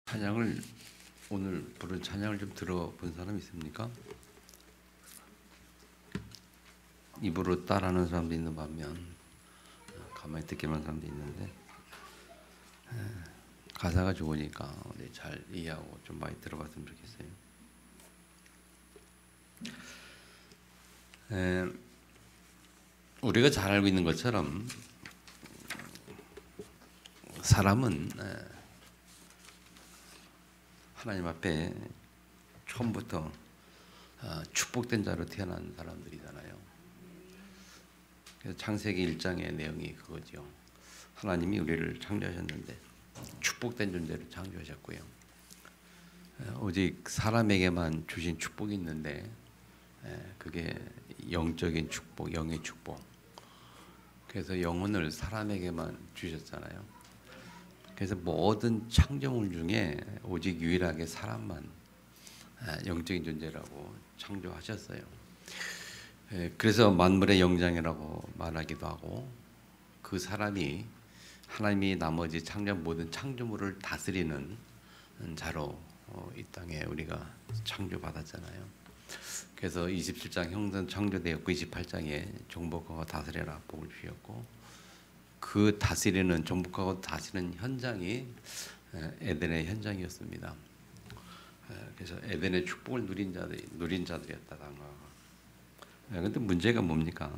찬양을 오늘 부른 찬양을 좀 들어본 사람 있습니까? 입으로 따라하는 사람도 있는 반면 가만히 듣기만 하는 사람도 있는데 가사가 좋으니까 우리 잘 이해하고 좀 많이 들어봤으면 좋겠어요. 우리가 잘 알고 있는 것처럼 사람은 하나님 앞에 처음부터 축복된 자로 태어난 사람들이잖아요. 그래서 창세기 1장의 내용이 그거죠. 하나님이 우리를 창조하셨는데 축복된 존재로 창조하셨고요. 오직 사람에게만 주신 축복이 있는데 그게 영적인 축복, 영의 축복. 그래서 영혼을 사람에게만 주셨잖아요. 그래서 모든 창조물 중에 오직 유일하게 사람만 영적인 존재라고 창조하셨어요. 그래서 만물의 영장이라고 말하기도 하고, 그 사람이 하나님이 나머지 창조한 모든 창조물을 다스리는 자로 이 땅에 우리가 창조받았잖아요. 그래서 27장 형성 창조되었고 28장에 정복하고 다스려라 복을 주셨고, 그 다스리는 정복하고 다스리는 현장이 에덴의 현장이었습니다. 그래서 에덴의 축복을 누린 자들이었다. 그런데 문제가 뭡니까?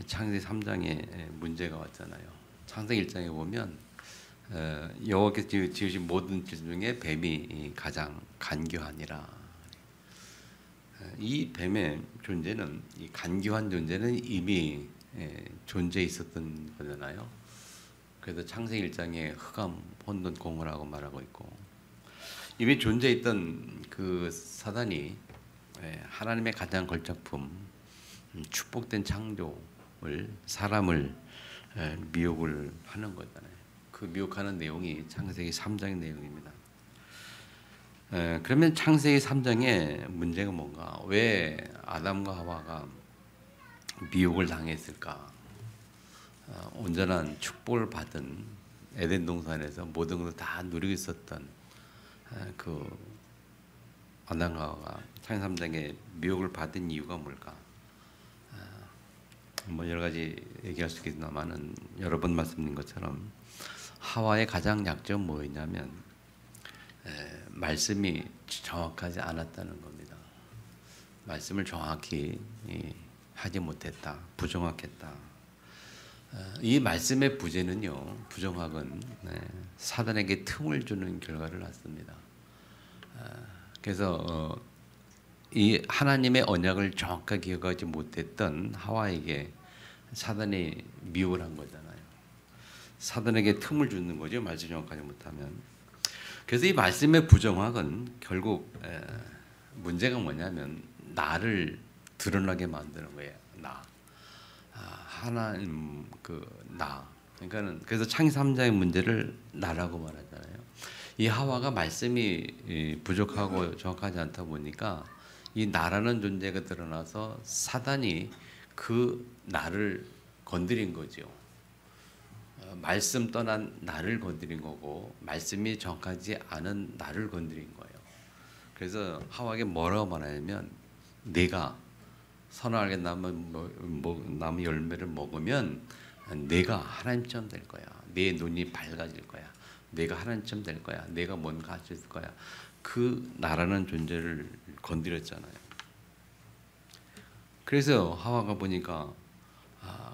창세기 3장에 문제가 왔잖아요. 창세기 1장에 보면 여호와께서 지으신 모든 질 중에 뱀이 가장 간교하니라. 이 뱀의 존재는, 이 간교한 존재는 이미 존재해 있었던 거잖아요. 그래서 창세기 1장에 흑암, 혼돈, 공허라고 말하고 있고, 이미 존재했던 그 사단이 하나님의 가장 걸작품, 축복된 창조를, 사람을 미혹을 하는 거잖아요. 그 미혹하는 내용이 창세기 3장의 내용입니다. 그러면 창세기 3장의 문제가 뭔가? 왜 아담과 하와가 미혹을 당했을까? 온전한 축복을 받은 에덴 동산에서 모든 것을 다 누리고 있었던 그 아담과 하와가 창세기 3장에 미혹을 받은 이유가 뭘까? 뭐 여러 가지 얘기할 수 있겠지만은 여러 번 말씀드린 것처럼 하와의 가장 약점은 뭐였냐면 말씀이 정확하지 않았다는 겁니다. 말씀을 정확히 하지 못했다, 부정확했다. 이 말씀의 부재는요, 부정확은 사단에게 틈을 주는 결과를 낳습니다. 그래서 이 하나님의 언약을 정확하게 기억하지 못했던 하와에게 사단이 미혹을 한 거잖아요. 사단에게 틈을 주는 거죠, 말씀 정확하지 못하면. 그래서 이 말씀의 부정확은 결국 문제가 뭐냐면 나를 드러나게 만드는 거예요. 나. 하나님 나. 그러니까는 그래서 창세기 3장의 문제를 나라고 말하잖아요. 이 하와가 말씀이 부족하고 정확하지 않다 보니까 이 나라는 존재가 드러나서 사단이 그 나를 건드린 거죠. 말씀 떠난 나를 건드린 거고, 말씀이 정확하지 않은 나를 건드린 거예요. 그래서 하와에게 뭐라고 말하냐면, 내가 선악의 나무 열매를 먹으면 내가 하나님처럼 될 거야. 내 눈이 밝아질 거야. 내가 하나님처럼 될 거야. 내가 뭔가 할 수 있을 거야. 그 나라는 존재를 건드렸잖아요. 그래서 하와가 보니까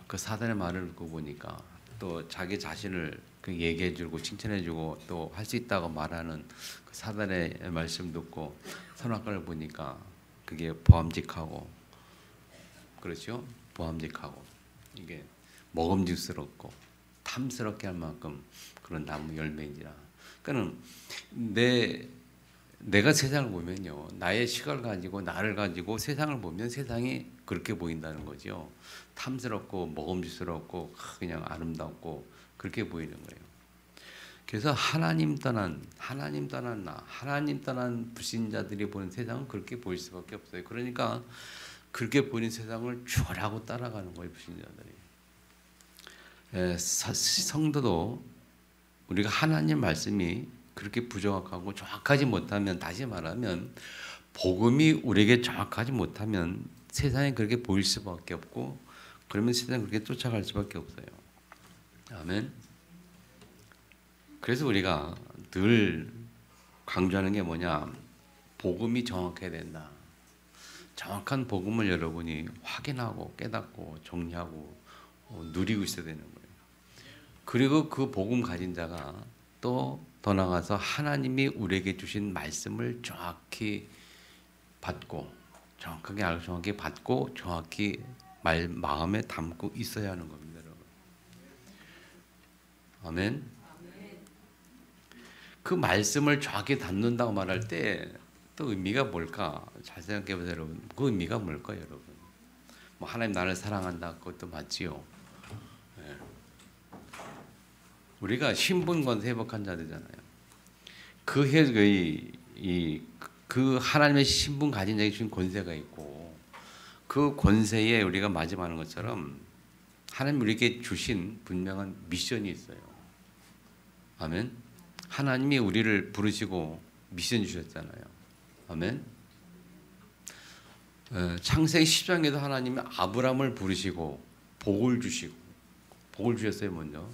그 사단의 말을 듣고 보니까 또 자기 자신을 얘기해주고 칭찬해주고 또 할 수 있다고 말하는 그 사단의 말씀 듣고 선악과를 보니까 그게 보암직하고, 그렇죠? 보암직하고 이게 먹음직스럽고 탐스럽게 할 만큼 그런 나무 열매인지라. 그러니까 내가 세상을 보면요, 나의 시각을 가지고 나를 가지고 세상을 보면 세상이 그렇게 보인다는 거죠. 탐스럽고 먹음직스럽고 그냥 아름답고 그렇게 보이는 거예요. 그래서 하나님 떠난 나, 하나님 떠난 불신자들이 보는 세상은 그렇게 보일 수밖에 없어요. 그러니까 그렇게 보이는 세상을 죽으라고 따라가는 거예요, 불신자들이. 성도도 우리가 하나님 말씀이 그렇게 부정확하고 정확하지 못하면, 다시 말하면 복음이 우리에게 정확하지 못하면 세상에 그렇게 보일 수밖에 없고, 그러면 세상에 그렇게 쫓아갈 수밖에 없어요. 아멘. 그래서 우리가 늘 강조하는 게 뭐냐? 복음이 정확해야 된다. 정확한 복음을 여러분이 확인하고 깨닫고 정리하고 누리고 있어야 되는 거예요. 그리고 그 복음 가진 자가 또 더 나아가서 하나님이 우리에게 주신 말씀을 정확히 받고, 정확하게 알고 정확히 받고 정확히 마음에 담고 있어야 하는 겁니다, 여러분. 아멘. 그 말씀을 정확히 담는다고 말할 때 또 의미가 뭘까? 잘 생각해 보세요, 여러분. 그 의미가 뭘까요, 여러분? 뭐 하나님 나를 사랑한다, 그것도 맞지요. 네. 우리가 신분권 회복한 자들잖아요. 그 하나님의 신분 가진 자에게 주신 권세가 있고, 그 권세에 우리가 마지막하는 것처럼 하나님 우리에게 주신 분명한 미션이 있어요. 아멘. 하나님이 우리를 부르시고 미션 주셨잖아요. 아멘. 창세기 10장에도 하나님이 아브라함을 부르시고 복을 주시고, 복을 주셨어요. 먼저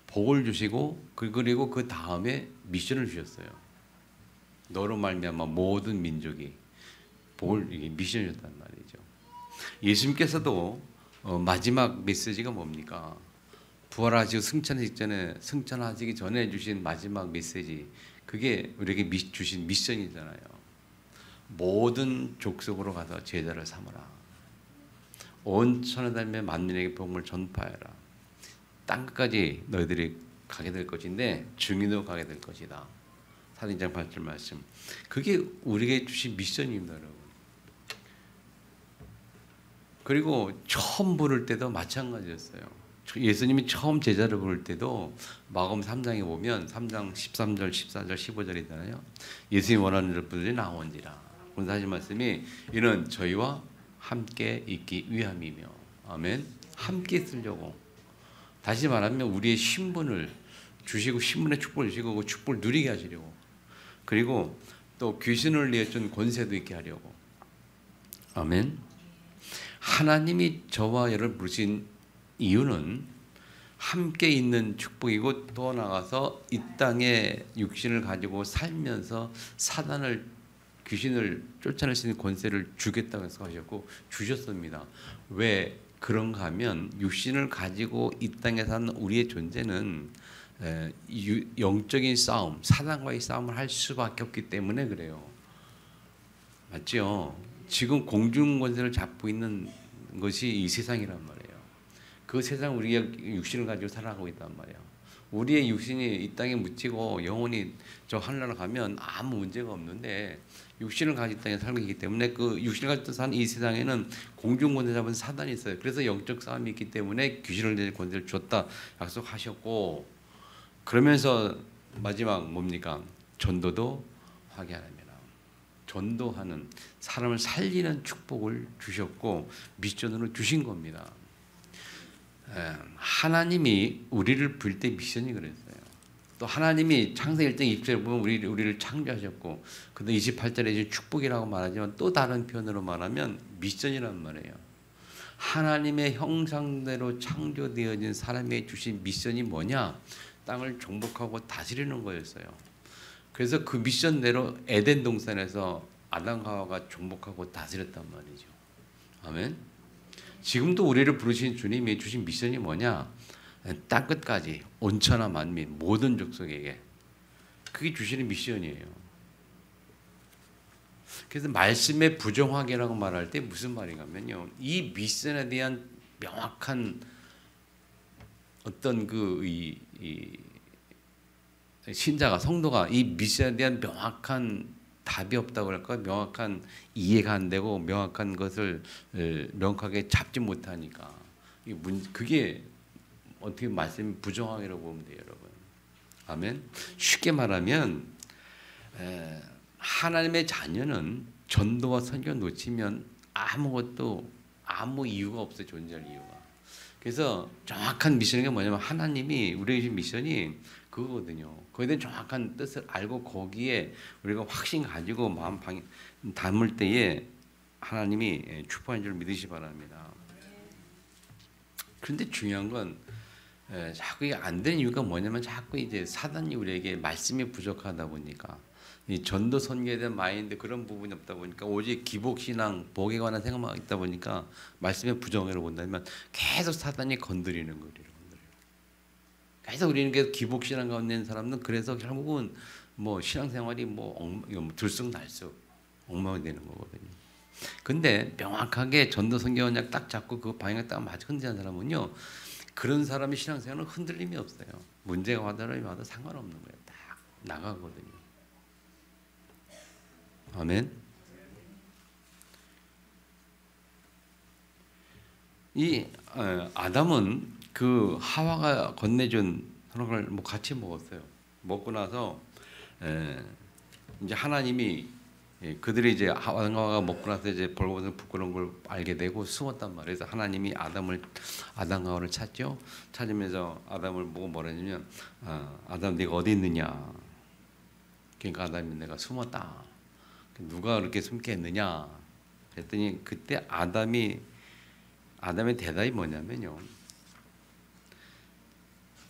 복을 주시고 그리고 그 다음에 미션을 주셨어요. 너로 말미암아 모든 민족이 복을, 이게 미션이었단 말이죠. 예수님께서도 마지막 메시지가 뭡니까? 부활하시고 승천하시기 전에 주신 마지막 메시지, 그게 우리에게 주신 미션이잖아요. 모든 족속으로 가서 제자를 삼으라. 온 천하단에 만민에게 복음을 전파해라. 땅끝까지 너희들이 가게 될 것인데 증인으로 가게 될 것이다. 사도행전 8절 말씀. 그게 우리에게 주신 미션입니다, 여러분. 그리고 처음 부를 때도 마찬가지였어요. 예수님이 처음 제자를 부를 때도 마가복음 3장에 보면 3장 13절, 14절, 15절이잖아요. 예수님이 원하는 분들이 나온지라. 하신 말씀이 이는 저희와 함께 있기 위함이며, 아멘. 함께 있으려고. 다시 말하면 우리의 신분을 주시고, 신분의 축복을 주시고 그 축복을 누리게 하시려고. 그리고 또 귀신을 내준 권세도 있게 하려고. 아멘. 하나님이 저와 여러분을 부르신 이유는 함께 있는 축복이고, 또 나가서 이 땅에 육신을 가지고 살면서 귀신을 쫓아낼 수 있는 권세를 주겠다고 해서 하셨고 주셨습니다. 왜 그런가 하면 육신을 가지고 이 땅에 사는 우리의 존재는 영적인 싸움, 사단과의 싸움을 할 수밖에 없기 때문에 그래요. 맞죠? 지금 공중 권세를 잡고 있는 것이 이 세상이란 말이에요. 그 세상 우리가 육신을 가지고 살아가고 있단 말이에요. 우리의 육신이 이 땅에 묻히고 영혼이 저 하늘나라 가면 아무 문제가 없는데, 육신을 가지고 이 땅에 살고 있기 때문에 그 육신을 가지고 사는 이 세상에는 공중 권세 잡은 사단이 있어요. 그래서 영적 싸움이 있기 때문에 귀신을 내는 권세를 줬다 약속하셨고, 그러면서 마지막 뭡니까? 전도도 하게 하랍니다. 전도하는, 사람을 살리는 축복을 주셨고 미션으로 주신 겁니다. 하나님이 우리를 부를 때 미션이 그랬어요. 또 하나님이 창세기 1장 20절에 보면 우리를 창조하셨고, 근데 28절에 축복이라고 말하지만 또 다른 표현으로 말하면 미션이란 말이에요. 하나님의 형상대로 창조되어진 사람에게 주신 미션이 뭐냐? 땅을 정복하고 다스리는 거였어요. 그래서 그 미션대로 에덴 동산에서 아담과 하와가 정복하고 다스렸단 말이죠. 아멘. 지금도 우리를 부르신 주님이 주신 미션이 뭐냐? 땅끝까지 온천하 만민 모든 족속에게, 그게 주시는 미션이에요. 그래서 말씀의 부정확이라고 말할 때 무슨 말인가면요, 이 미션에 대한 명확한 어떤 신자가, 성도가 이 미션에 대한 명확한 답이 없다고 할까, 명확한 이해가 안 되고 명확한 것을 명확하게 잡지 못하니까 그게 어떻게 말씀이 부정하기라고 보면 돼요, 여러분. 아멘. 쉽게 말하면 하나님의 자녀는 전도와 선교 놓치면 아무 이유가 없어요, 존재할 이유가. 그래서 정확한 미션이 뭐냐면, 하나님이 우리에게 주신 미션이 그거거든요. 거기에 대한 정확한 뜻을 알고 거기에 우리가 확신 가지고 마음 담을 때에 하나님이 축복한 줄 믿으시 바랍니다. 그런데 중요한 건 자꾸 이게 안 되는 이유가 뭐냐면 자꾸 이제 사단이 우리에게 말씀이 부족하다 보니까 이 전도 선교에 대한 마인드 그런 부분이 없다 보니까 오직 기복 신앙 복에 관한 생각만 있다 보니까 말씀의 부정으로 본다면 계속 사단이 건드리는 거예요. 계속 우리는 계속 기복 신앙 가운데 있는 사람은 그래서 결국은 뭐 신앙생활이 뭐 들쑥날쑥 엉망이 되는 거거든요. 근데 명확하게 전도 선교 언약 딱 잡고 그 방향에 딱 맞춰 흔드는 사람은요. 그런 사람의 신앙생활은 흔들림이 없어요. 문제가 와도 상관없는 거예요. 딱 나가거든요. 아멘. 이 아담은 그 하와가 건네준 걸 뭐 같이 먹었어요. 먹고 나서 이제 하나님이 그들이 이제 하와가 먹고 나서 이제 벌거벗은 부끄러운 걸 알게 되고 숨었단 말이에요. 그래서 하나님이 아담과 하와를 찾죠. 찾으면서 아담을 보고 뭐라 했냐면 아담 네가 어디 있느냐. 그러니까 아담이 내가 숨었다. 누가 그렇게 숨게 했느냐. 그랬더니 그때 아담의 대답이 뭐냐면요.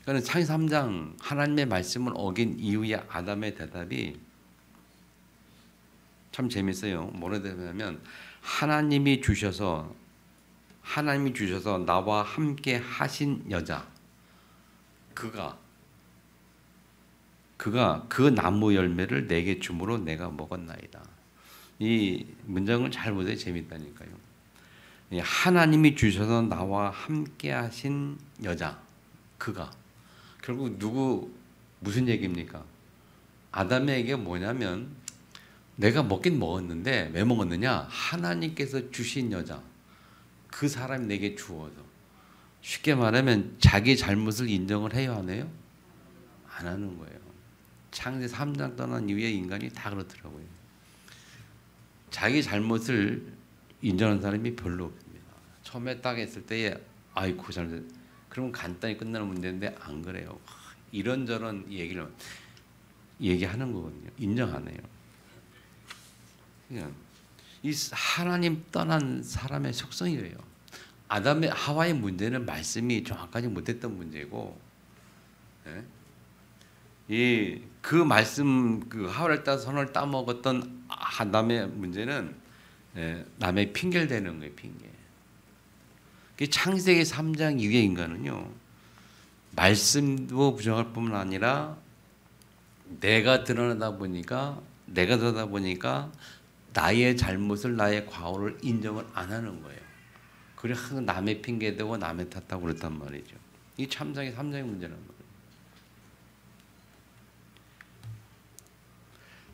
그러니까 창세기 3장 하나님의 말씀을 어긴 이후에 아담의 대답이 참 재밌어요. 뭐라 대답하냐면 하나님이 주셔서 나와 함께 하신 여자 그가 그 나무 열매를 내게 주므로 내가 먹었나이다. 이 문장을 잘 보세요. 재밌다니까요. 하나님이 주셔서 나와 함께 하신 여자 그가 결국 무슨 얘기입니까? 아담에게 뭐냐면 내가 먹긴 먹었는데 왜 먹었느냐? 하나님께서 주신 여자 그 사람이 내게 주어서 쉽게 말하면 자기 잘못을 인정을 해야 하네요? 안 하는 거예요. 창세 3장 떠난 이후에 인간이 다 그렇더라고요. 자기 잘못을 인정하는 사람이 별로 없습니다. 처음에 딱 했을 때에 아이고 잘못 그러면 간단히 끝나는 문제인데 안 그래요. 이런저런 얘기하는 거거든요. 인정 안 해요. 그냥 이 하나님 떠난 사람의 속성이에요. 아담의 하와의 문제는 말씀이 정확하지 못했던 문제고, 그 말씀 그 하와를 따서 선을 따먹었던 아담의 문제는 남의 핑계를 대는 거예요. 핑계. 창세기 3장 이후의 인간은요. 말씀도 부정할 뿐만 아니라 내가 드러나다 보니까 나의 잘못을 나의 과오를 인정을 안 하는 거예요. 그래 항상 남의 핑계대고 남의 탓하고 그랬단 말이죠. 이 창세기 3장의 문제란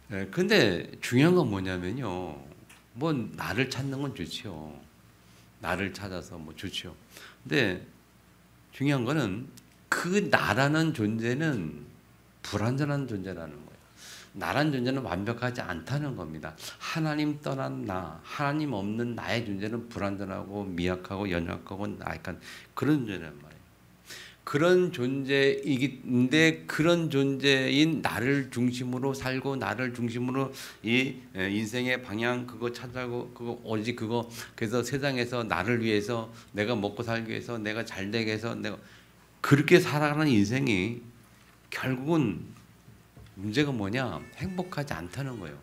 말이에요. 근데 중요한 건 뭐냐면요. 뭐 나를 찾는 건 좋죠. 나를 찾아서 뭐 좋죠. 근데 중요한 거는 그 나라는 존재는 불완전한 존재라는 거예요. 나란 존재는 완벽하지 않다는 겁니다. 하나님 떠난 나, 하나님 없는 나의 존재는 불완전하고 미약하고 연약하고 약간 그런 존재란 말이에요. 그런 존재이긴데 그런 존재인 나를 중심으로 살고 나를 중심으로 이 인생의 방향 그거 찾아고 그거 오직 그거 그래서 세상에서 나를 위해서 내가 먹고 살기 위해서 내가 잘 되게 해서 내가 그렇게 살아가는 인생이 결국은 문제가 뭐냐? 행복하지 않다는 거예요.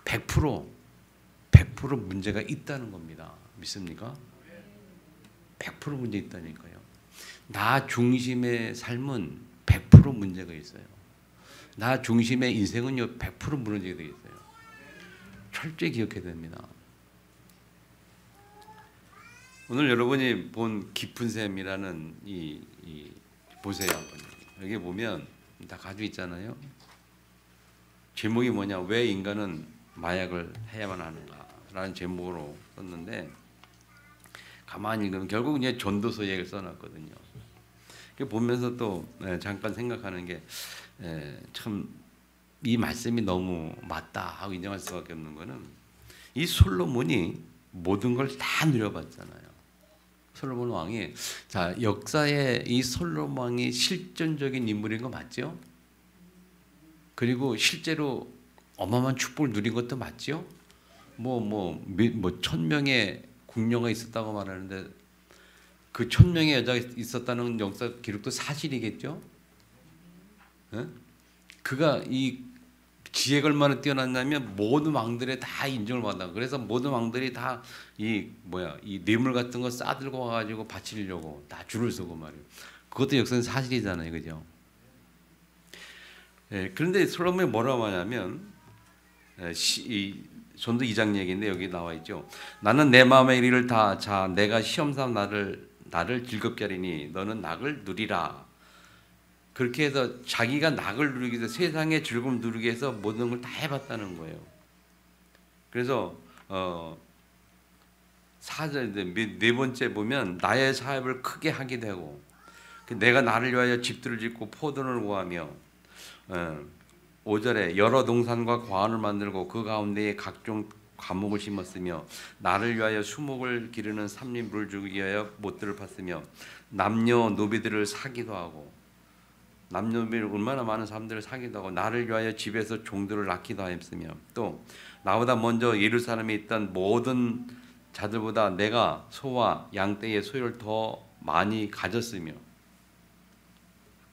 100% 문제가 있다는 겁니다. 믿습니까? 100% 문제 있다니까요. 나 중심의 삶은 100% 문제가 있어요. 나 중심의 인생은요 100% 무너지게 되어 있어요. 철저히 기억해야 됩니다. 오늘 여러분이 본 깊은 샘이라는 이 보세요. 여기 보면 다 가지고 있잖아요. 제목이 뭐냐? 왜 인간은 마약을 해야만 하는가? 라는 제목으로 썼는데 가만히 읽으면 결국 이제 전도서 얘기를 써놨거든요. 보면서 또 잠깐 생각하는 게 참 이 말씀이 너무 맞다 하고 인정할 수밖에 없는 거는 이 솔로몬이 모든 걸 다 누려봤잖아요. 솔로몬 왕이 자 역사에 이 솔로몬 왕이 실존적인 인물인 거 맞죠? 그리고 실제로 어마어마한 축복을 누린 것도 맞죠? 뭐 1,000명의 궁녀가 있었다고 말하는데 그 1,000명의 여자가 있었다는 역사 기록도 사실이겠죠? 예? 그가 이 지혜가 얼마나 뛰어났냐면 모든 왕들의 다 인정을 받아. 그래서 모든 왕들이 다 이 뇌물 같은 거 싸들고 와가지고 바치려고 다 줄을 서고 말이에요. 그것도 역사는 사실이잖아요, 그죠? 예, 그런데 솔로몬이 뭐라고 하냐면 전도 2장 얘기인데 여기 나와 있죠. 나는 내 마음의 이를 다 자 내가 시험삼 나를 즐겁게 하리니 너는 낙을 누리라. 그렇게 해서 자기가 낙을 누리기 위해서 세상의 즐거움 누리기 위해서 모든 걸 다 해봤다는 거예요. 그래서 네 번째 보면 나의 사업을 크게 하게 되고 내가 나를 위하여 집들을 짓고 포도를 구하며 5절에 여러 동산과 과원을 만들고 그 가운데에 각종 과목을 심었으며 나를 위하여 수목을 기르는 삼림물을 주기 위하여 못들을 팠으며 남녀 노비들을 사기도 하고 남녀 노비를 얼마나 많은 사람들을 사기도 하고 나를 위하여 집에서 종들을 낳기도 하였으며 또 나보다 먼저 예루살렘에 있던 모든 자들보다 내가 소와 양떼의 소유를 더 많이 가졌으며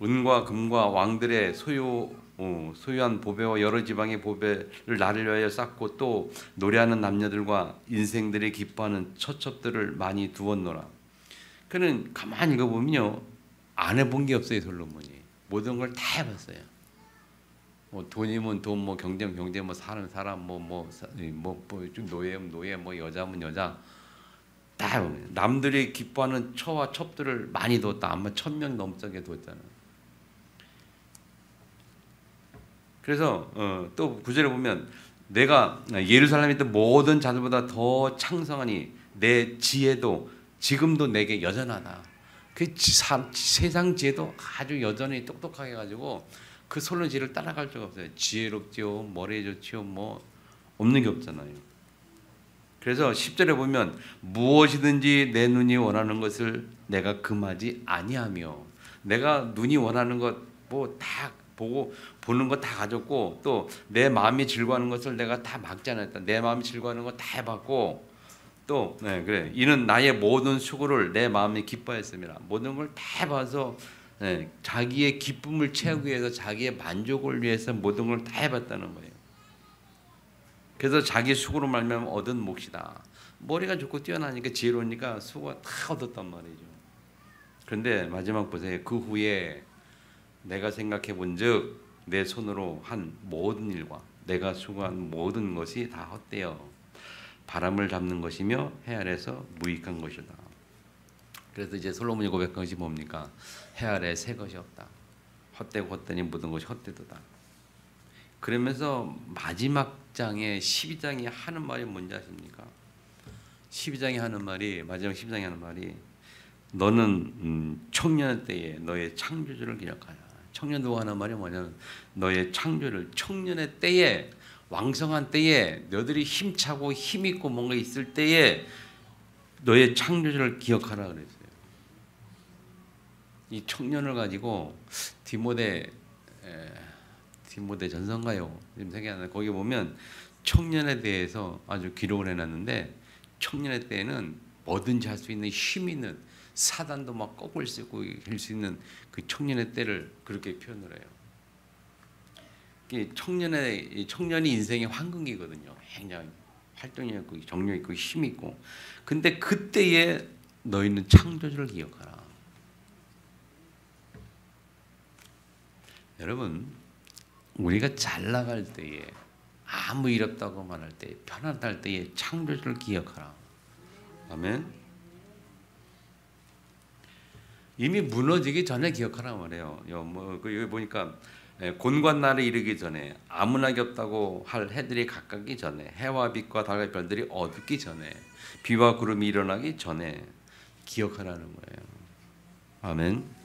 은과 금과 왕들의 소유한 보배와 여러 지방의 보배를 나를 위하여 쌓고 또 노래하는 남녀들과 인생들이 기뻐하는 처첩들을 많이 두었노라. 그는 가만히 읽어보면요 안 해본 게 없어요. 솔로몬이 모든 걸 다 해봤어요. 뭐 돈이면 돈, 뭐 경제면 경제, 뭐 사는 사람, 좀 노예면 노예, 뭐 여자면 여자 다 해보면 남들이 기뻐하는 처와 첩들을 많이 뒀다. 아마 1,000명 넘게 뒀잖아요. 그래서 또 9절에 보면 내가 예루살렘에 있던 모든 자들보다 더 창성하니 내 지혜도 지금도 내게 여전하다. 그 세상 지혜도 아주 여전히 똑똑하게 가지고 그 솔로몬 지혜를 따라갈 수가 없어요. 지혜롭지요, 머리에 좋지요, 뭐 없는 게 없잖아요. 그래서 10절에 보면 무엇이든지 내 눈이 원하는 것을 내가 금하지 아니하며 내가 눈이 원하는 것 뭐 다 보는 거 다 가졌고 또 내 마음이 즐거워하는 것을 내가 다 막지 않았다. 내 마음이 즐거워하는 거 다 해봤고 또 그래 이는 나의 모든 수고를 내 마음이 기뻐했습니다. 모든 걸 다 해봐서 자기의 기쁨을 채우기 위해서 자기의 만족을 위해서 모든 걸 다 해봤다는 거예요. 그래서 자기 수고로 말미암아 얻은 몫이다. 머리가 좋고 뛰어나니까 지혜로우니까 수고가 다 얻었단 말이죠. 그런데 마지막 보세요. 그 후에 내가 생각해 본즉 내 손으로 한 모든 일과 내가 수고한 모든 것이 다 헛되어 바람을 잡는 것이며 해 아래서 무익한 것이다. 그래서 이제 솔로몬이 고백한 것이 뭡니까? 해 아래 새 것이 없다. 헛되고 헛되니 모든 것이 헛되도다. 그러면서 마지막 장에 12장이 하는 말이 뭔지 아십니까? 12장이 하는 말이 마지막 12장이 하는 말이 너는 청년 때에 너의 창조주를 기억하라. 청년도 하는 말이 뭐냐면 너의 창조를 청년의 때에 왕성한 때에 너희들이 힘차고 힘있고 뭔가 있을 때에 너의 창조주를 기억하라 그랬어요. 이 청년을 가지고 디모데 전서인가요? 지금 생각이 안 나요. 거기 보면 청년에 대해서 아주 기록을 해놨는데 청년의 때에는 뭐든지 할 수 있는 힘 있는 사단도 막 꺾을 수 있고 할 수 있는 그 청년의 때를 그렇게 표현을 해요. 청년이 인생의 황금기거든요. 굉장히 활동력 있고 정력 있고 힘 있고. 근데 그때에 너희는 창조주를 기억하라. 여러분, 우리가 잘 나갈 때에 아무 일 없다고 말할 때 편안할 때에 창조주를 기억하라. 아멘. 이미 무너지기 전에 기억하라 말해요. 여기 보니까 곤관 날에 이르기 전에 아무나게 없다고 할 해들이 가깝기 전에 해와 빛과 달과 별들이 어둡기 전에 비와 구름이 일어나기 전에 기억하라는 거예요. 아멘.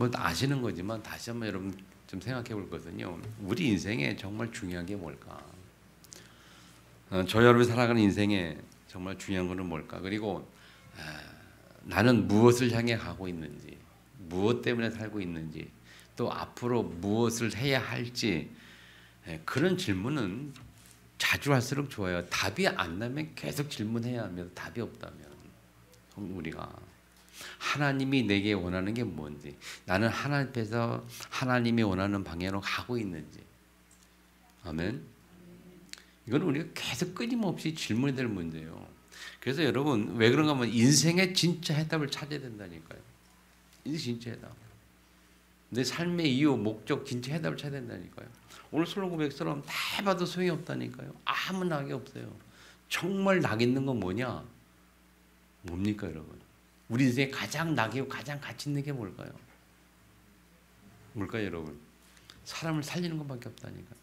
뭐 아시는 거지만 다시 한번 여러분 좀 생각해 볼 거거든요. 우리 인생에 정말 중요한 게 뭘까? 저 여러분이 살아가는 인생에 정말 중요한 거는 뭘까? 그리고 나는 무엇을 향해 가고 있는지, 무엇 때문에 살고 있는지, 또 앞으로 무엇을 해야 할지, 그런 질문은 자주 할수록 좋아요. 답이 안 나면 계속 질문해야 하면, 답이 없다면 우리가 하나님이 내게 원하는 게 뭔지, 나는 하나님 앞에서 하나님이 원하는 방향으로 가고 있는지. 아멘. 이건 우리가 계속 끊임없이 질문이 될 문제예요. 그래서 여러분 왜 그런가 하면 인생의 진짜 해답을 찾아야 된다니까요. 인생 진짜 해답. 내 삶의 이유, 목적, 진짜 해답을 찾아야 된다니까요. 오늘 솔로 고백처럼 다 해봐도 소용이 없다니까요. 아무 낙이 없어요. 정말 낙 있는 건 뭐냐? 뭡니까 여러분? 우리 인생에 가장 낙이고 가장 가치 있는 게 뭘까요? 뭘까요 여러분? 사람을 살리는 것밖에 없다니까요.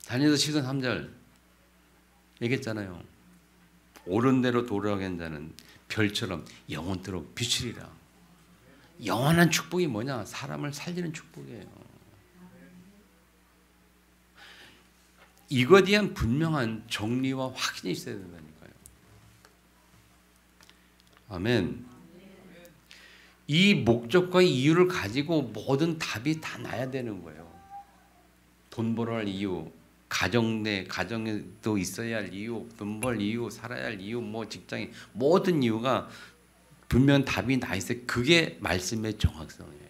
다니엘서 10장 3절 얘기했잖아요. 옳은 대로 돌아가는 자는 별처럼 영원토록 비추리라. 영원한 축복이 뭐냐? 사람을 살리는 축복이에요. 이거에 대한 분명한 정리와 확신이 있어야 된다니까요. 아멘. 이 목적과 이유를 가지고 모든 답이 다 나야 되는 거예요. 돈 벌어야 할 이유, 가정에도 있어야 할 이유, 돈 벌 이유, 살아야 할 이유, 뭐 직장에 모든 이유가 분명 답이 나 있어요. 그게 말씀의 정확성이에요.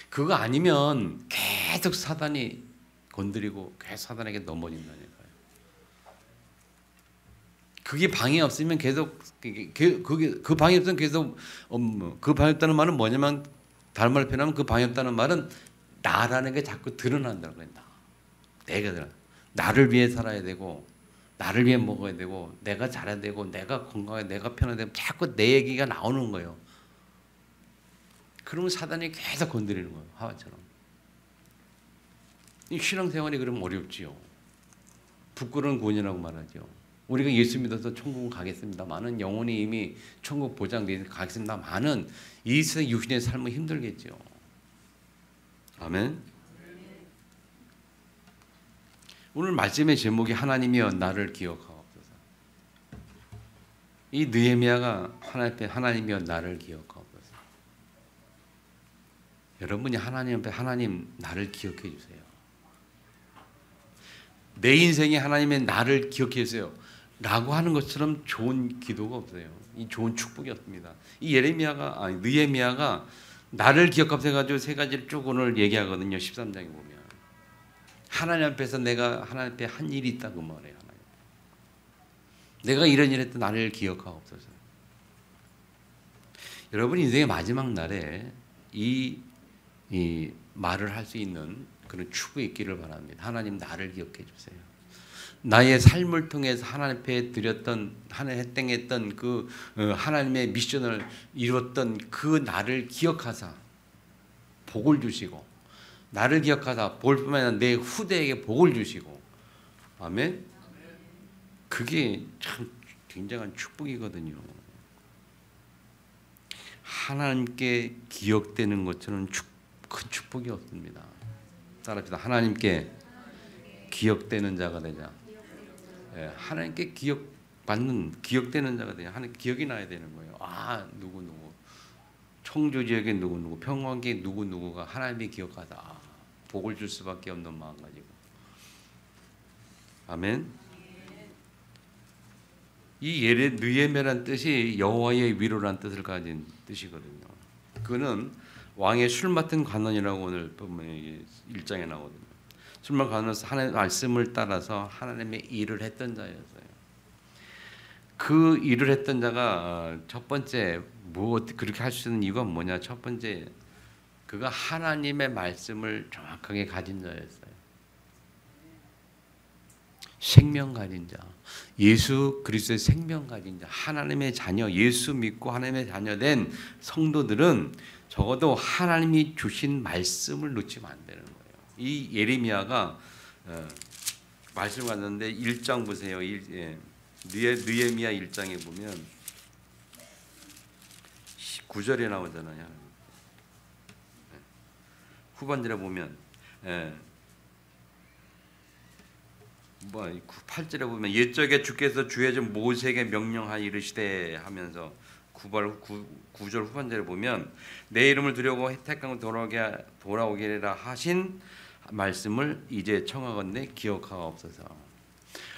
그거 아니면 계속 사단이 건드리고 계속 사단에게 넘어진다니까요. 그게 방해 없으면 계속 그 방해 없으면 계속 그 방해 없다는 말은 뭐냐면 다른 말로 표현하면 그 방해 없다는 말은 나라는 게 자꾸 드러난다는 거예요. 내가 나를 위해 살아야 되고 나를 위해 먹어야 되고 내가 잘해야 되고 내가 건강해 내가 편해야 되고 자꾸 내 얘기가 나오는 거예요. 그러면 사단이 계속 건드리는 거예요. 하와처럼. 이 신앙생활이 그러면 어렵지요. 부끄러운 구원이라고 말하죠. 우리가 예수 믿어서 천국 가겠습니다만은 영혼이 이미 천국 보장되어 가겠습니다만은 이 세상 육신의 삶은 힘들겠죠. 아멘. 오늘 말씀의 제목이 하나님이여 나를 기억하옵소서. 이 느헤미야가 하나님 앞에 하나님이여 나를 기억하옵소서. 여러분이 하나님 앞에 하나님 나를 기억해 주세요. 내 인생에 하나님의 나를 기억해 주세요. 라고 하는 것처럼 좋은 기도가 없어요. 이 좋은 축복이 없습니다. 이 느헤미야가 나를 기억하옵소서 해가지고 세 가지를 쭉 오늘 얘기하거든요. 13장에 보면. 하나님 앞에서 내가 하나님 앞에 한 일이 있다고 말해요. 하나님. 내가 이런 일 했던 나를 기억하옵소서. 여러분 인생의 마지막 날에 이 말을 할 수 있는 그런 축복이 있기를 바랍니다. 하나님 나를 기억해 주세요. 나의 삶을 통해서 하나님 앞에 드렸던 하나님 했던 그 하나님의 미션을 이뤘던 그 나를 기억하사 복을 주시고 나를 기억하사 볼 뿐만 아니라 내 후대에게 복을 주시고 아멘. 그게 참 굉장한 축복이거든요. 하나님께 기억되는 것처럼 큰 축복이 없습니다. 따라합시다. 하나님께 기억되는 자가 되자. 하나님께 기억되는 자가 되자. 하나님 기억이 나야 되는 거예요. 아 누구 청주지역에 누구 평화계 누구가 하나님이 기억하다. 복을 줄 수밖에 없는 마음 가지고. 아멘. 이 느헤미야란 뜻이 여호와의 위로란 뜻을 가진 뜻이거든요. 그는 왕의 술 맡은 관원이라고 오늘 보면 1장에 나오거든요. 술 맡은 관원은 하나님의 말씀을 따라서 하나님의 일을 했던 자였어요. 그 일을 했던 자가 첫 번째 뭐 그렇게 할 수 있는 이유가 뭐냐? 첫 번째 그가 하나님의 말씀을 정확하게 가진 자였어요. 생명 가진 자, 예수 그리스도의 생명 가진 자, 하나님의 자녀, 예수 믿고 하나님의 자녀된 성도들은 적어도 하나님이 주신 말씀을 놓치면 안 되는 거예요. 이 예레미야가 말씀을 갖는데 1장 보세요. 느헤미야 1장에 보면 9절에 나오잖아요. 후반절에 보면 뭐 8절에 보면 옛적에 주께서 주의 종 모세에게 명령하여 이르시되 하면서 9절 후반절에 보면 내 이름을 두려고 택하고 돌아오게라 하신 말씀을 이제 청하건대 기억하옵소서.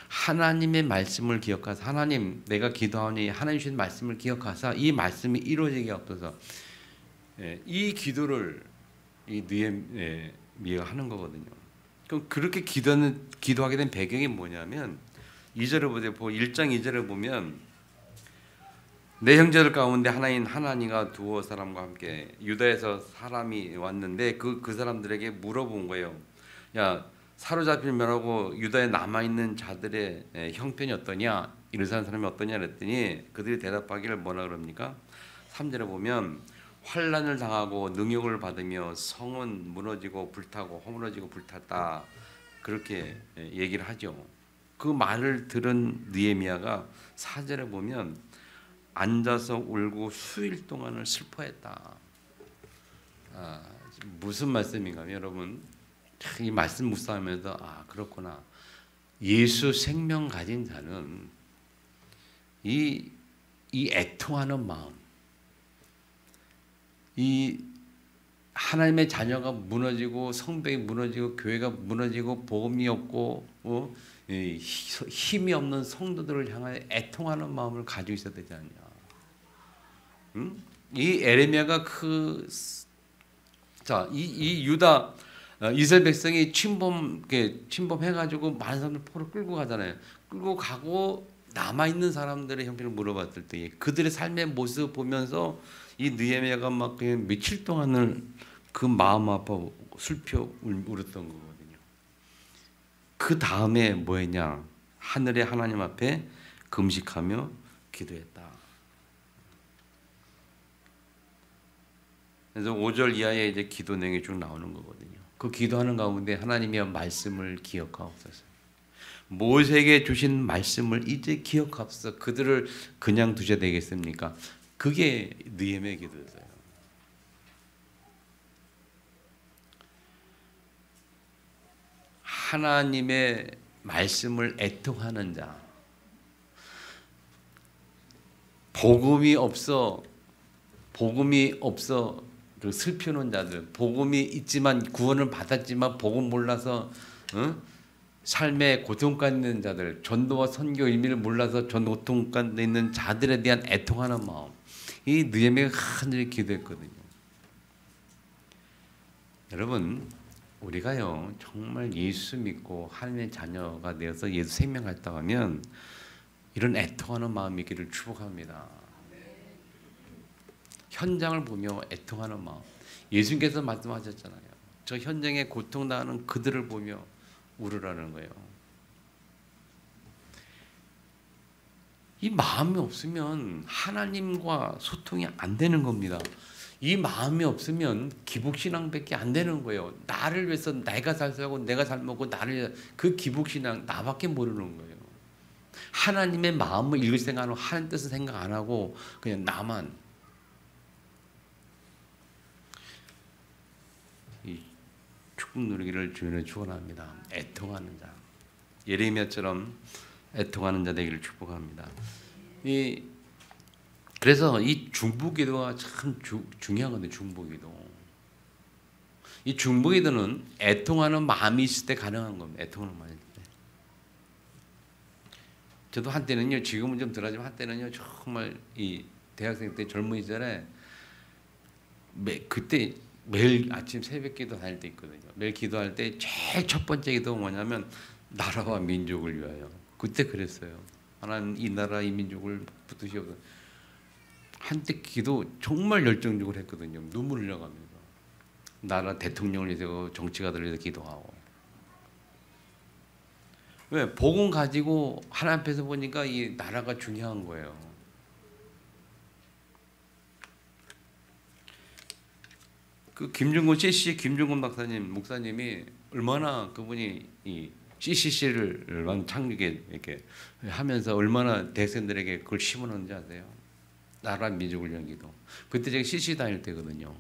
하나님의 말씀을 기억하사 하나님 내가 기도하니 하나님 주신 말씀을 기억하사 이 말씀이 이루어지게 하옵소서. 이 기도를 이 느헤미야가 하는 거거든요. 그럼 그렇게 기도하게 된 배경이 뭐냐면 2절을 보세요. 1장 2절을 보면 내 형제들 가운데 하나인 하나니가 두어 사람과 함께 유다에서 사람이 왔는데 그 사람들에게 물어본 거예요. 야 사로잡힐 면하고 유다에 남아 있는 자들의 형편이 어떠냐? 이르사는 사람이 어떠냐 그랬더니 그들이 대답하기를 뭐라 그럽니까? 3절에 보면 환난을 당하고 능욕을 받으며 성은 무너지고 불타고 허물어지고 불탔다. 그렇게 얘기를 하죠. 그 말을 들은 느헤미야가 4절에 보면 앉아서 울고 수일 동안을 슬퍼했다. 무슨 말씀인가 여러분? 이 말씀 묵상하면서 그렇구나. 예수 생명 가진 자는 이 애통하는 마음, 이 하나님의 자녀가 무너지고 성벽이 무너지고 교회가 무너지고 복음이 없고 힘이 없는 성도들을 향하여 애통하는 마음을 가지고 있어야 되지 않냐? 응? 이 에레미야가 이 유다 이스라엘 백성이 침범해가지고 많은 사람들 포로 끌고 가잖아요. 끌고 가고 남아 있는 사람들의 형편을 물어봤을 때 그들의 삶의 모습 보면서 이 느헤미야가 막 그냥 며칠 동안을 그 마음 아파 슬퍼 울었던 거거든요. 그 다음에 뭐했냐? 하늘의 하나님 앞에 금식하며 기도했다. 그래서 5절 이하에 이제 기도 내용이 쭉 나오는 거거든요. 그 기도하는 가운데 하나님의 말씀을 기억하옵소서. 모세에게 주신 말씀을 이제 기억하옵소서. 그들을 그냥 두셔야 되겠습니까? 그게 느헤미야의 기도였어요. 하나님의 말씀을 애통하는 자, 복음이 없어 그 슬피는 자들, 복음이 있지만 구원을 받았지만 복음 몰라서 삶의 고통 가운데 있는 자들, 전도와 선교 의미를 몰라서 고통 가운데 있는 자들에 대한 애통하는 마음, 이 느헤미야가 하늘에 기도했거든요. 여러분, 우리가요 정말 예수 믿고 하나님의 자녀가 되어서 예수 생명했다 하면 이런 애통하는 마음이 있기를 축복합니다. 현장을 보며 애통하는 마음. 예수님께서 말씀하셨잖아요. 저 현장에 고통당하는 그들을 보며 울으라는 거예요. 이 마음이 없으면 하나님과 소통이 안 되는 겁니다. 이 마음이 없으면 기복신앙밖에 안 되는 거예요. 나를 위해서 내가 잘 살고 내가 잘 먹고 나를 그 기복신앙 나밖에 모르는 거예요. 하나님의 마음을 읽을 생각 안 하고 하나님 뜻을 생각 안 하고 그냥 나만 이 축복 누리기를 주님의 축원합니다. 애통하는 자, 예레미야처럼 애통하는 자 되기를 축복합니다. 그래서 이 중보기도가 참 중요하거든요. 중보기도. 이 중보기도는 애통하는 마음이 있을 때 가능한 겁니다. 애통하는 마음이 있을 때. 저도 한때는요, 지금은 좀 덜하지만 한때는요, 정말 이 대학생 때 젊은 시절에 그때 매일 아침 새벽기도 다닐 때 있거든요. 매일 기도할 때 제일 첫 번째 기도가 뭐냐면 나라와 민족을 위하여. 그때 그랬어요. 하나님 이 나라 이 민족을 붙드시옵소서. 한때 기도 정말 열정적으로 했거든요. 눈물 흘려가면서 나라 대통령을 위해서 정치가들을 위해서 기도하고. 왜? 복음 가지고 하나님 앞에서 보니까 이 나라가 중요한 거예요. 그 김중곤 CCC 김중곤 목사님이 얼마나 그분이 이 CCC를 창립에 이렇게 하면서 얼마나 대학생들에게 그걸 심어놓는지 아세요? 나라 민족을 위한 기도. 그때 제가 CC 다닐 때거든요.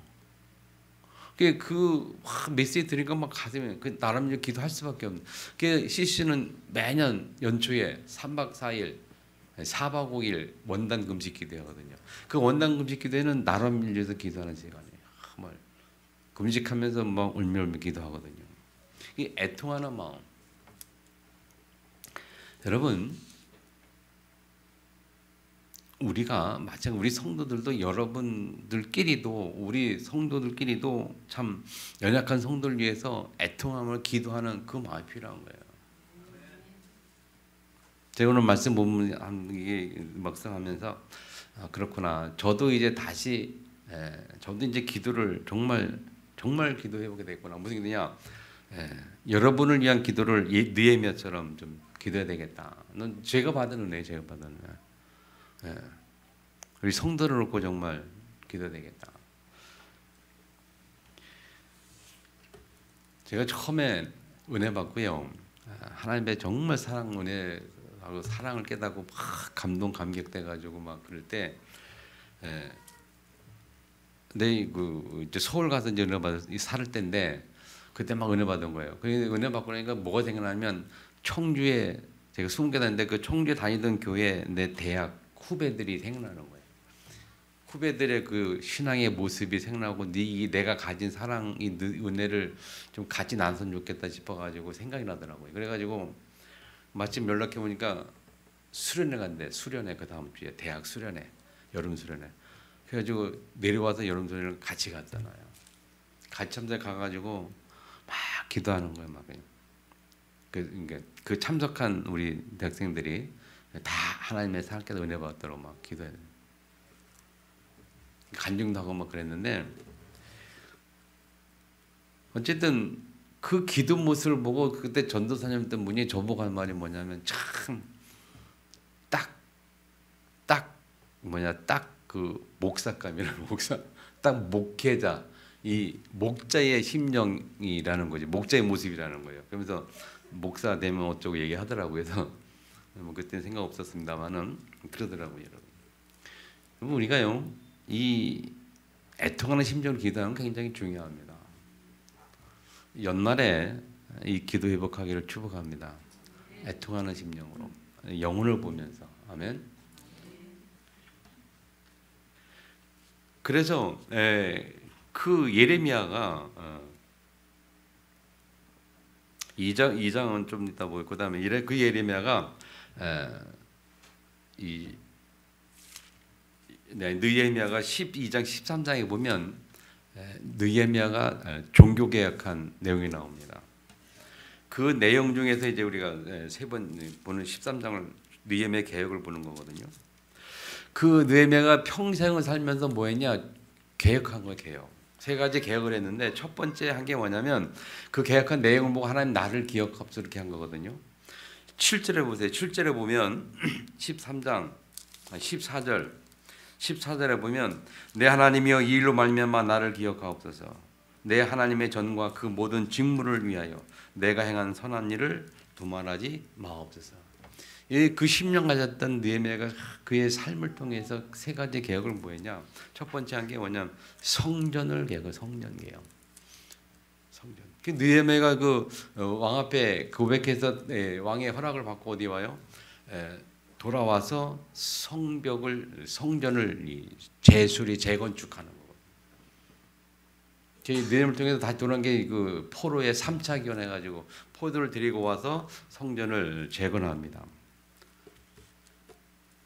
메시지 들으니까 막 가슴에 그 나라 민족 기도할 수밖에 없는. 그 CC는 매년 연초에 3박 4일, 4박 5일 원단 금식 기도하거든요. 그 원단 금식 기도에는 나라 민족에서 기도하는 시간이에요. 정말 금식하면서 막 울며 기도하거든요. 이 애통하는 마음. 여러분, 우리가 마찬가지 우리 성도들도 여러분들끼리도 우리 성도들끼리도 참 연약한 성도를 위해서 애통함을 기도하는 그 마음이 필요한 거예요. 제가 오늘 말씀 보면 이게 묵상하면서 그렇구나. 저도 이제 다시 저도 이제 기도를 정말 기도해 보게 됐구나. 무슨 기도냐? 여러분을 위한 기도를 느헤미야처럼 좀 기도해야 되겠다. 넌 제가 받은 은혜, 제가 받은 은혜. 우리 성도를 놓고 정말 기도되겠다. 제가 처음에 은혜 받고요. 하나님의 정말 사랑 은혜하고 사랑을 깨닫고 막 감동 감격돼 가지고 막 그럴 때, 이제 서울 가서 이제 은혜 받아 살을 때인데 그때 막 은혜 받은 거예요. 그 은혜 받고 나니까 뭐가 생각나면 청주에 제가 20개 다녔는데 그 청주에 다니던 교회 내 대학 후배들이 생각나는 거예요. 후배들의 그 신앙의 모습이 생각나고 내가 가진 사랑, 이 은혜를 좀 같이 나눴으면 좋겠다 싶어가지고 생각이 나더라고요. 그래가지고 마침 연락해 보니까 수련회 간대. 수련회 그 다음 주에 대학 수련회, 여름 수련회. 그래가지고 내려와서 여름 수련회를 같이 갔잖아요. 같이 참석 가가지고 막 기도하는 거예요, 막 그 참석한 우리 대학생들이 다 하나님의 사랑께서 은혜 받도록 막 기도해요. 간증도 하고 막 그랬는데 어쨌든 그 기도 모습을 보고 그때 전도사님 때 분이 저보고 한 말이 뭐냐면 참 딱 그 목사감이라는 딱 목회자 이 목자의 심령이라는 거지 목자의 모습이라는 거예요. 그러면서 목사 되면 어쩌고 얘기하더라고요. 그래서 뭐 그때는 생각 없었습니다만은 그러더라고요, 여러분. 우리가요 이 애통하는 심정을 기도하는 게 굉장히 중요합니다. 연말에 이 기도 회복하기를 축복합니다. 애통하는 심령으로 영혼을 보면서 아멘. 그래서 그 예레미야가 2장은 좀 이따 보고 그다음에 그 예레미야가 느헤미야가 12장 13장에 보면 느헤미야가 종교 개혁한 내용이 나옵니다. 그 내용 중에서 이제 우리가 세 번 보는 13장을 느헤미야 개혁을 보는 거거든요. 그 느헤미야가 평생을 살면서 뭐 했냐? 개혁한 거예요, 개혁. 세 가지 개혁을 했는데 첫 번째 한 게 뭐냐면 그 개혁한 내용을 보고 하나님 나를 기억합시다 이렇게 한 거거든요. 7절에 보세요. 7절에 보면 13장 14절에 보면 내 하나님이여 이 일로 말미암아 나를 기억하옵소서. 내 하나님의 전과 그 모든 직무를 위하여 내가 행한 선한 일을 두말하지 마옵소서. 그 10년 가졌던 느헤미야가 그의 삶을 통해서 세 가지 개혁을 뭐했냐? 첫 번째 한 게 뭐냐면 성전을 개혁, 성전 개혁. 성전. 그 느헤미야가 그 왕 앞에 고백해서 왕의 허락을 받고 어디 와요? 돌아와서 성전을 재건축하는 거고. 저희 느헤미야를 통해서 다시 돌아온 게 그 포로의 3차 기원해가지고 포로를 데리고 와서 성전을 재건합니다.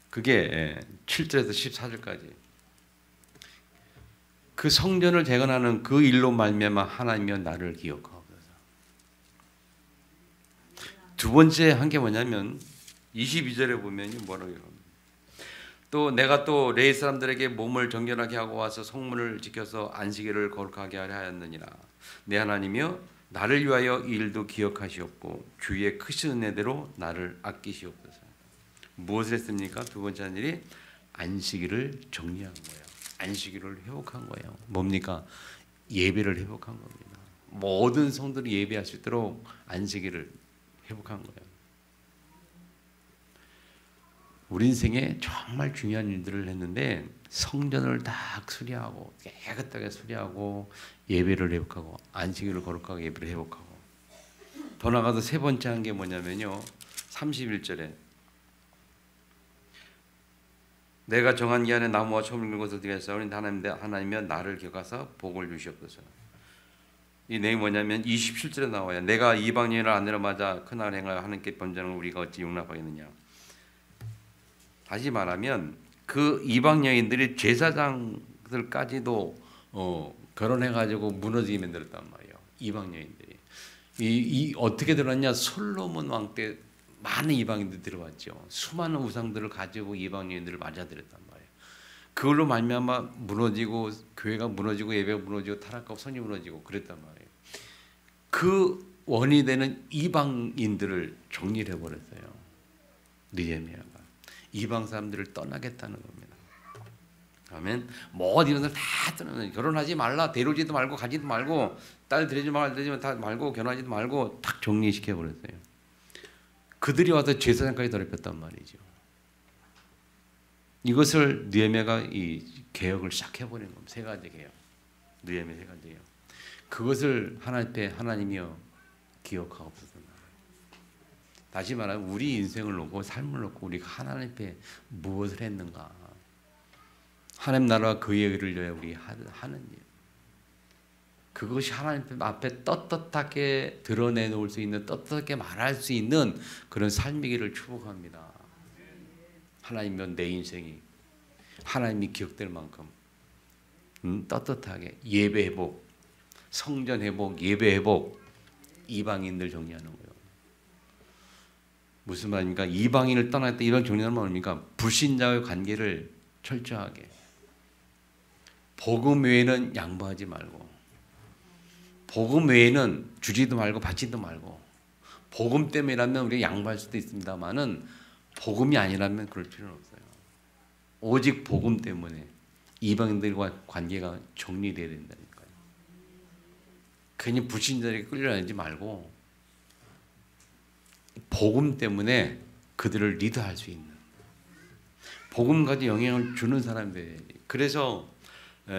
그게 7절에서 14절까지. 그 성전을 재건하는 그 일로 말미암아 하나님이여 나를 기억하옵소서. 두 번째 한 게 뭐냐면 22절에 보면 뭐라고 해요? 또 내가 또 레위 사람들에게 몸을 정결하게 하고 와서 성문을 지켜서 안식일을 거룩하게 하려 하였느니라. 내 하나님이여 나를 위하여 이 일도 기억하시옵고 주의 크신 은혜대로 나를 아끼시옵소서. 무엇을 했습니까? 두 번째 한 일이 안식일을 정리한 거예요. 안식일을 회복한 거예요. 뭡니까? 예배를 회복한 겁니다. 모든 성들이 예배할 수 있도록 안식일을 회복한 거예요. 우리 인생에 정말 중요한 일들을 했는데 성전을 다 수리하고 깨끗하게 수리하고 예배를 회복하고 안식일을 거룩하고 예배를 회복하고 더 나아가서 세 번째 한 게 뭐냐면요. 31절에 내가 정한 기한에 나무와 처음 읽는 것을 드렸사오니 하나님이여 나를 기억하사 복을 주시옵소서. 이 내용이 뭐냐면 27절에 나와요. 내가 이방인을 아내로 맞아 큰날 행하여 하나님께 범죄하는 우리가 어찌 용납하겠느냐. 다시 말하면 그 이방 여인들이 제사장들까지도 결혼해가지고 무너지게 만들었단 말이에요. 이방 여인들이 이 어떻게 들어왔냐? 솔로몬 왕 때 많은 이방인들이 들어왔죠. 수많은 우상들을 가지고 이방 여인들을 맞아들였단 말이에요. 그걸로 말미암아 무너지고 교회가 무너지고 예배가 무너지고 타락하고 선이 무너지고 그랬단 말이에요. 그 원인이 되는 이방인들을 정리를 해버렸어요. 느헤미야가 이방 사람들을 떠나겠다는 겁니다. 아멘. 모든 것을 다 떠나는, 결혼하지 말라, 데려오지도 말고 가지도 말고 딸 데리지 말고 다 말고 결혼하지도 말고 딱 정리시켜 버렸어요. 그들이 와서 제사장까지 더럽혔단 말이죠. 이것을 느헤미야가 이 개혁을 시작해 버린 겁니다. 세 가지 개혁. 느헤미야 세 가지 개혁. 그것을 하나님 앞에 하나님이여 기억하옵소서. 다시 말하면 우리 인생을 놓고 삶을 놓고 우리가 하나님 앞에 무엇을 했는가. 하나님 나라와 그의 의를 위하여 우리 하는 일. 그것이 하나님 앞에 떳떳하게 드러내놓을 수 있는, 떳떳하게 말할 수 있는 그런 삶이기를 축복합니다. 하나님이면 내 인생이 하나님이 기억될 만큼 떳떳하게 예배 회복, 성전 회복, 예배 회복, 이방인들 정리하는 거예요. 무슨 말입니까? 이방인을 떠났다 이런 정리하는 말입니까? 불신자와의 관계를 철저하게, 복음 외에는 양보하지 말고, 복음 외에는 주지도 말고 받지도 말고, 복음 때문이라면 우리가 양보할 수도 있습니다만은 복음이 아니라면 그럴 필요는 없어요. 오직 복음 때문에 이방인들과 관계가 정리돼야 된다니까요. 괜히 불신자에게 끌려다니지 말고 복음 때문에 그들을 리드할 수 있는, 복음까지 영향을 주는 사람들. 그래서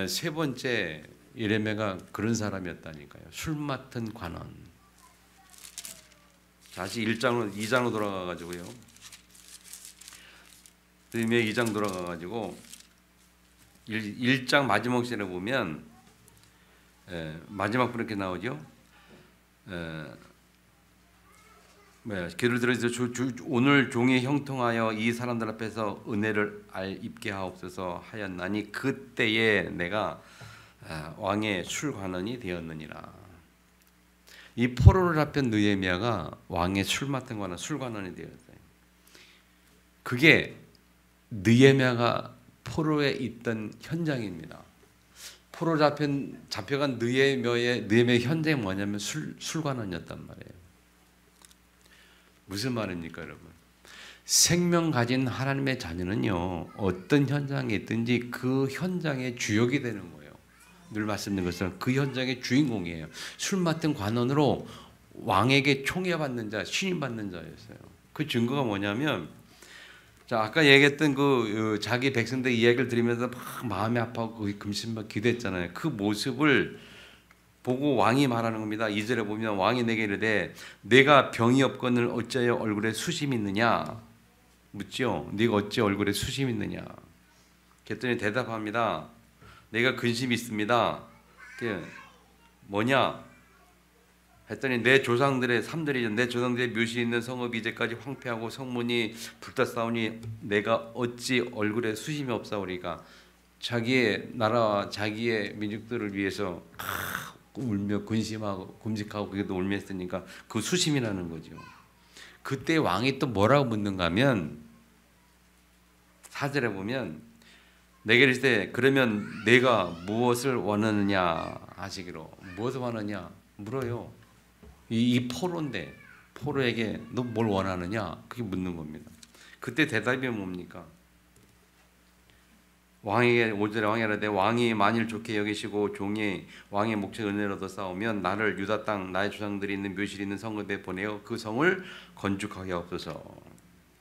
세 번째 예레미야가 그런 사람이었다니까요. 술 맡은 관원. 다시 2장으로 돌아가가지고요. 예레미야 2장 돌아가가지고 1장 마지막 절에 보면 마지막 부분 이렇게 나오죠. 귀를 들어서 오늘 종이 형통하여 이 사람들 앞에서 은혜를 입게 하옵소서 하였나니 그때에 내가 왕의 술관원이 되었느니라. 이 포로를 잡힌 느헤미야가 왕의 술 맡은 관원, 술관원이 되었어요. 그게 느헤미야가 포로에 있던 현장입니다. 포로 잡혀간 느헤미야의 현장이 뭐냐면 술관원이었단 말이에요. 무슨 말입니까, 여러분? 생명 가진 하나님의 자녀는요, 어떤 현장에 있든지 그 현장의 주역이 되는 거예요. 늘 말씀드린 것처럼 그 현장의 주인공이에요. 술 맡은 관원으로 왕에게 총애받는 자, 신임받는 자였어요. 그 증거가 뭐냐면, 자, 아까 얘기했던 그 자기 백성들 이야기를 들으면서 막 마음이 아파하고 금신막 기도했잖아요. 그 모습을 보고 왕이 말하는 겁니다. 2절에 보면 왕이 내게 이르되 내가 병이 없거늘 어찌하여 얼굴에 수심이 있느냐 묻죠. 네가 어찌 얼굴에 수심이 있느냐. 그랬더니 대답합니다. 내가 근심이 있습니다. 뭐냐 했더니 내 조상들의 묘시 있는 성읍이 이제까지 황폐하고 성문이 불탔사오니 내가 어찌 얼굴에 수심이 없사오리까. 자기의 나라와 자기의 민족들을 위해서 울며 근심하고 금식하고 그게도 울며 했으니까 그 수심이라는 거죠. 그때 왕이 또 뭐라고 묻는가 하면 4절에 보면 내게 이르시되 그러면 내가 무엇을 원하느냐 하시기로. 무엇을 원하느냐 물어요. 이 포로인데 포로에게 너 뭘 원하느냐 그게 묻는 겁니다. 그때 대답이 뭡니까? 왕에게 5절에 왕이 이르되 왕이 만일 좋게 여기시고 종이 왕의 목적 은혜를 얻어 싸우면 나를 유다 땅 나의 조상들이 있는 묘실이 있는 성읍에 보내어 그 성을 건축하게 하옵소서.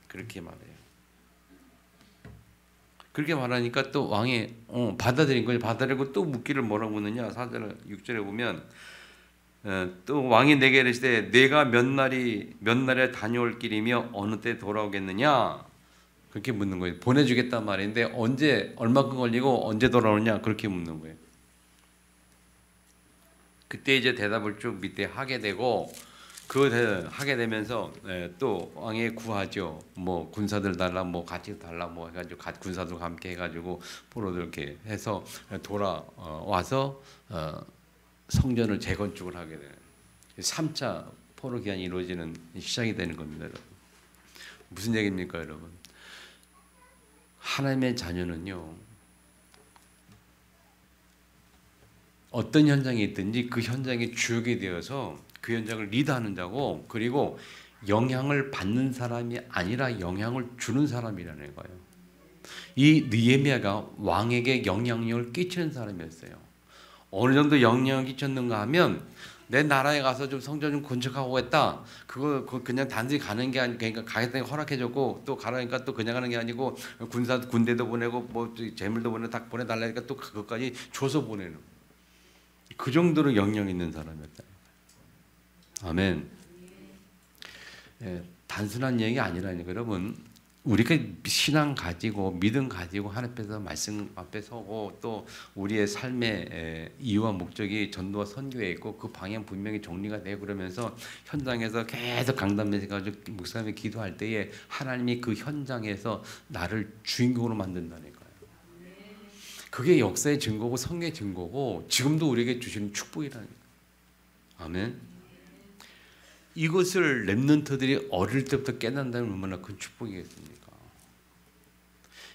그렇게 말해요. 그렇게 말하니까 또 왕이 받아들인 거예요. 받아들이고 또 묻기를 뭐라고 묻느냐. 4절 6절에 보면 또 왕이 내게 이르시되 내가 몇 날에 다녀올 길이며 어느 때 돌아오겠느냐 그렇게 묻는 거예요. 보내주겠단 말인데 언제 얼마큼 걸리고 언제 돌아오느냐 그렇게 묻는 거예요. 그때 이제 대답을 쭉 밑에 하게 되고 하게 되면서 또 왕이 구하죠. 뭐 군사들 달라, 뭐 같이 달라, 뭐 해가지고 군사들과 함께 해가지고 포로들 이렇게 해서 돌아와서 성전을 재건축을 하게 되는 3차 포로 기한이 이루어지는 시작이 되는 겁니다. 여러분. 무슨 얘기입니까, 여러분? 하나님의 자녀는요. 어떤 현장에 있든지 그 현장의 주역이 되어서 그 현장을 리드하는 자고 그리고 영향을 받는 사람이 아니라 영향을 주는 사람이라는 거예요. 이 느헤미야가 왕에게 영향력을 끼치는 사람이었어요. 어느 정도 영향을 끼쳤는가 하면 내 나라에 가서 좀 성전 좀 건축하고 했다. 그거 그냥 단순히 가는 게 아니고 그러니까 가겠다고 허락해줬고 또 가라니까 또 그냥 가는 게 아니고 군대도 보내고 뭐 재물도 다 보내달라니까 또 그것까지 줘서 보내는. 그 정도로 영향 있는 사람이었다. 아멘. 단순한 얘기 아니라니까 여러분. 우리가 신앙 가지고 믿음 가지고 하나님 앞에서 말씀 앞에 서고 또 우리의 삶의 이유와 목적이 전도와 선교에 있고 그 방향 분명히 정리가 되고 그러면서 현장에서 계속 강단면서 가지고 목사님이 기도할 때에 하나님이 그 현장에서 나를 주인공으로 만든다니까요. 그게 역사의 증거고 성경의 증거고 지금도 우리에게 주시는 축복이라는 거예요. 아멘. 이것을 렘넌트들이 어릴 때부터 깨닫는다면 얼마나 큰 축복이겠습니까?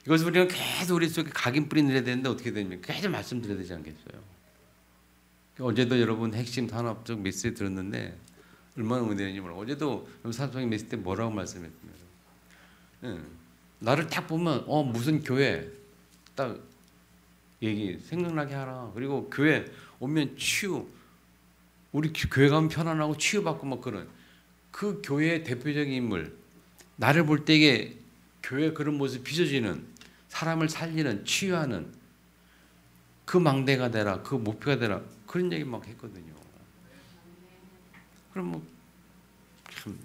이것을 우리가 계속 우리 속에 각인 뿌리내야 되는데 어떻게 됩니까? 계속 말씀드려야 되지 않겠어요? 어제도 여러분 핵심 산업적 메시지 들었는데 얼마나 은혜인지 몰라요. 어제도 산업적 메시지 때 뭐라고 말씀했습니까? 나를 딱 보면 무슨 교회 딱 얘기 생각나게 하라. 그리고 교회 오면 치유 우리 교회 가면 편안하고 치유받고 막 그런 그 교회의 대표적인 인물 나를 볼 때에 교회 그런 모습 빚어지는 사람을 살리는 치유하는 그 망대가 되라 그 목표가 되라 그런 얘기 막 했거든요. 그럼 뭐 참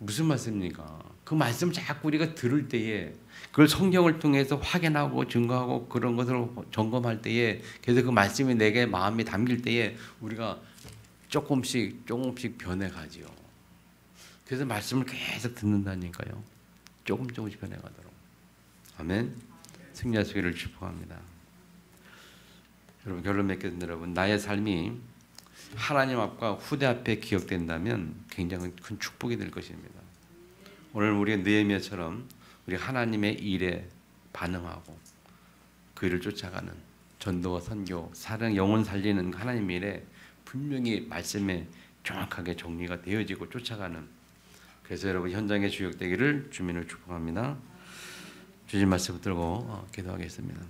무슨 말씀입니까? 그 말씀 자꾸 우리가 들을 때에 그걸 성경을 통해서 확인하고 증거하고 그런 것을 점검할 때에 계속 그 말씀이 내게 마음에 담길 때에 우리가 조금씩 변해가지요. 그래서 말씀을 계속 듣는다니까요. 조금씩 변해가도록. 아멘. 승리하시기를 축복합니다. 여러분 결론 맺겠습니다. 여러분 나의 삶이 하나님 앞과 후대 앞에 기억된다면 굉장히 큰 축복이 될 것입니다. 오늘 우리가 느헤미야처럼 우리 하나님의 일에 반응하고 그 일을 쫓아가는 전도와 선교, 사랑, 영혼 살리는 하나님의 일에 분명히 말씀에 정확하게 정리가 되어지고 쫓아가는 그래서 여러분 현장의 주역되기를 주민을 축복합니다. 주신 말씀 붙들고 기도하겠습니다.